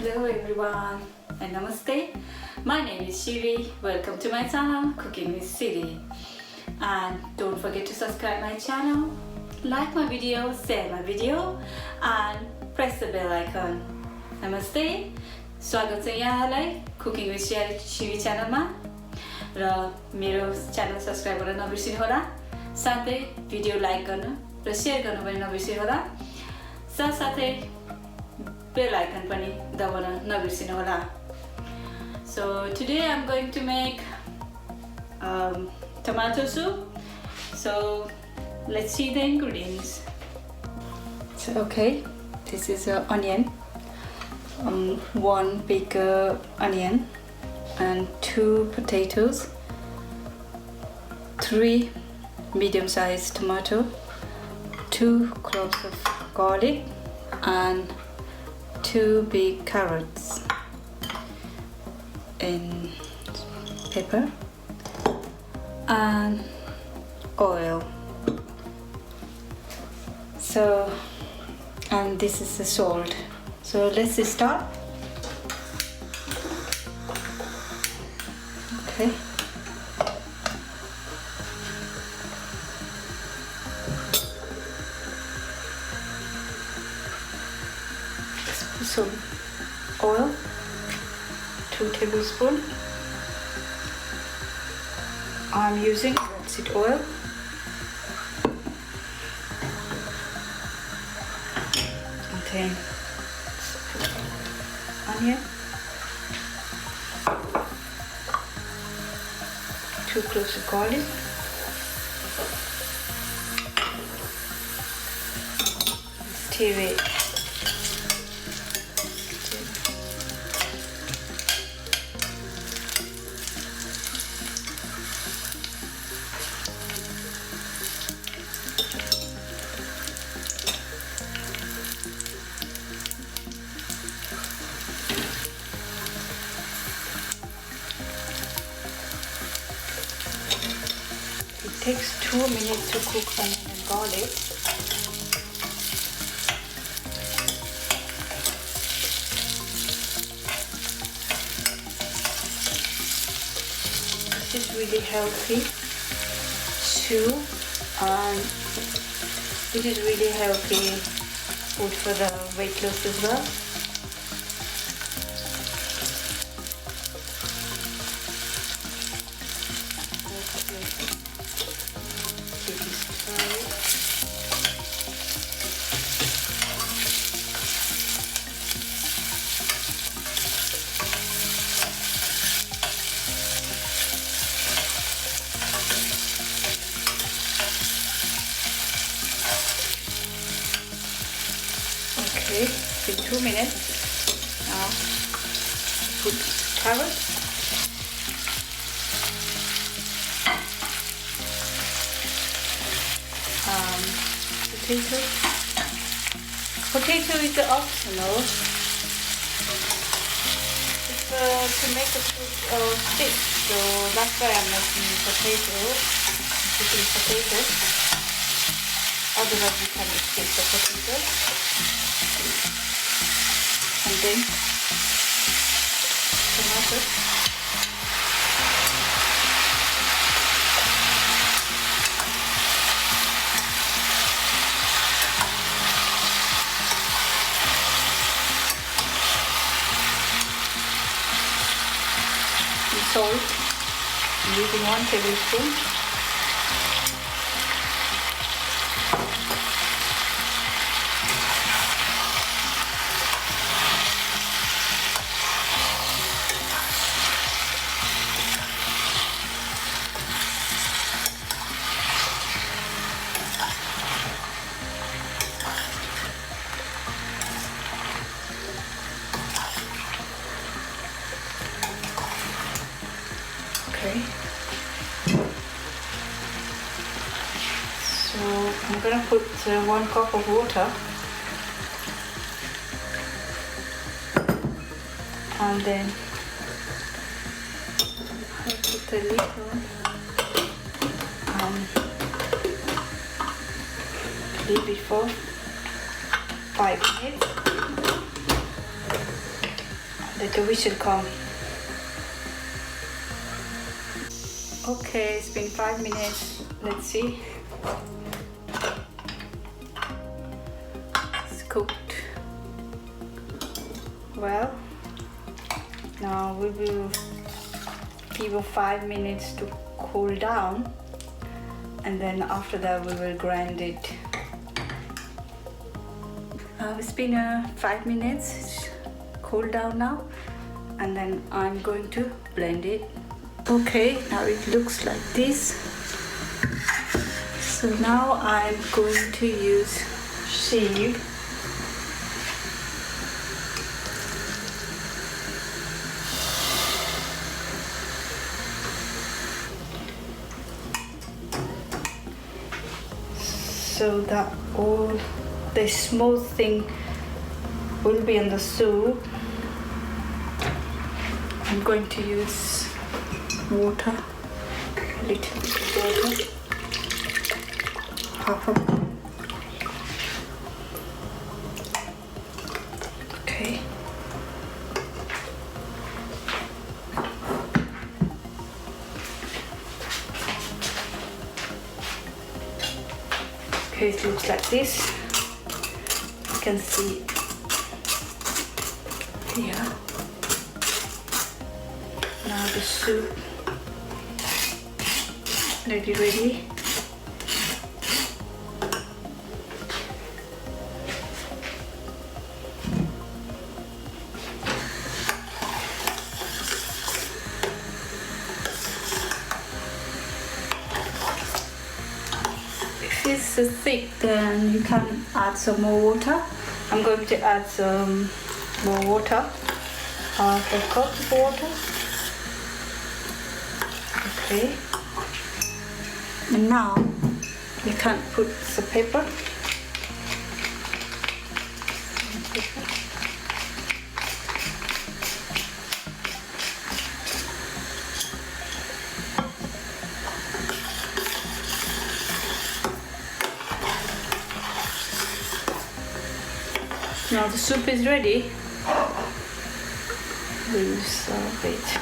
Hello everyone and namaste. My name is Shiri. Welcome to my channel Cooking with Shiri. And don't forget to subscribe my channel, like my video, share my video and press the bell icon. Namaste. स्वागत छ यहाँलाई Cooking with Shiri च्यानलमा र मेरो channel subscribe गर्न नबिर्सिनु होला, साथै video like गर्न र share गर्न पनि नबिर्सिनु होला, साथै bell icon pani dabana nabirsinu hola. So today I'm going to make tomato soup. So let's see the ingredients. So okay, this is onion, one big onion and 2 potatoes, 3 medium-sized tomato, 2 cloves of garlic and 2 big carrots, in pepper and oil. So, and this is the salt. So let's start. Okay. Some oil, 2 tablespoons. I'm using rapeseed oil. Okay, onion, 2 cloves of garlic, stir it. It takes 2 minutes to cook onion and garlic. This is really healthy soup and it is really healthy food for the weight loss as well. Okay, in 2 minutes. Now put carrots, potato. Potato is optional. It's to make the soup thick, so that's why I'm making potato. Putting potato. Otherwise, you can skip the potato. And then tomato, and salt. I'm using 1 tablespoon. Okay. So I'm gonna put 1 cup of water and then I put the lid on and leave it for 5 minutes. let the whistle come. Okay, it's been 5 minutes. Let's see. It's cooked well. Now we will give it 5 minutes to cool down, and then after that we will grind it. It's been 5 minutes. It's cooled down now, and then I'm going to blend it. Okay, now it looks like this. So now I'm going to use sieve. So that all the smooth thing will be in the soup. I'm going to use water, a little bit of water, half a cup. Okay. Okay, it looks like this. You can see here. Now the soup ready. If it's thick, then you can add some more water. I'm going to add some more water, half a cup of water. Okay. And now you can put the pepper. Now the soup is ready. We'll serve it.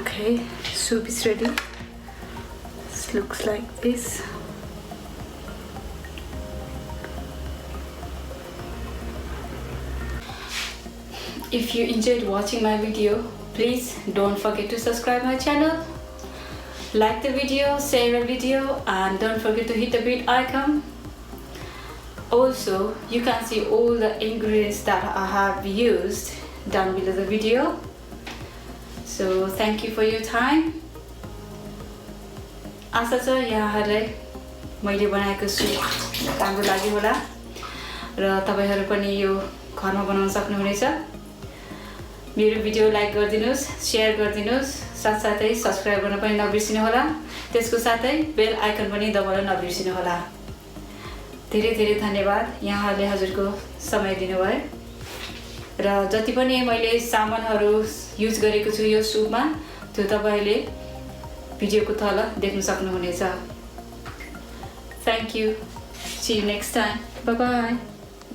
Okay, soup is ready. This looks like this. If you enjoyed watching my video, please don't forget to subscribe my channel, like the video, share the video, and don't forget to hit the bell icon. Also, you can see all the ingredients that I have used down below the video. So thank you for your time. आशा छ यहाँहरुलाई मैले बनाएको सुप राम्रो लाग्यो होला र तपाईहरु पनि यो घरमा बनाउन सक्नुहुनेछ। मेरो भिडियो लाइक गरिदिनुस्, शेयर गरिदिनुस्, साथसाथै सब्स्क्राइब गर्न पनि नबिर्सिनु होला। त्यसको साथै बेल आइकन पनि दबाउन नबिर्सिनु होला। धेरै धेरै धन्यवाद यहाँहरुले हजुरको समय दिनुभयो र जति पनि मैले सामानहरु युज गरेको छु यो सुपमा त्यो तपाईले भिडियोको तल देख्न सक्नुहुनेछ। Thank you. See you next time. Bye bye.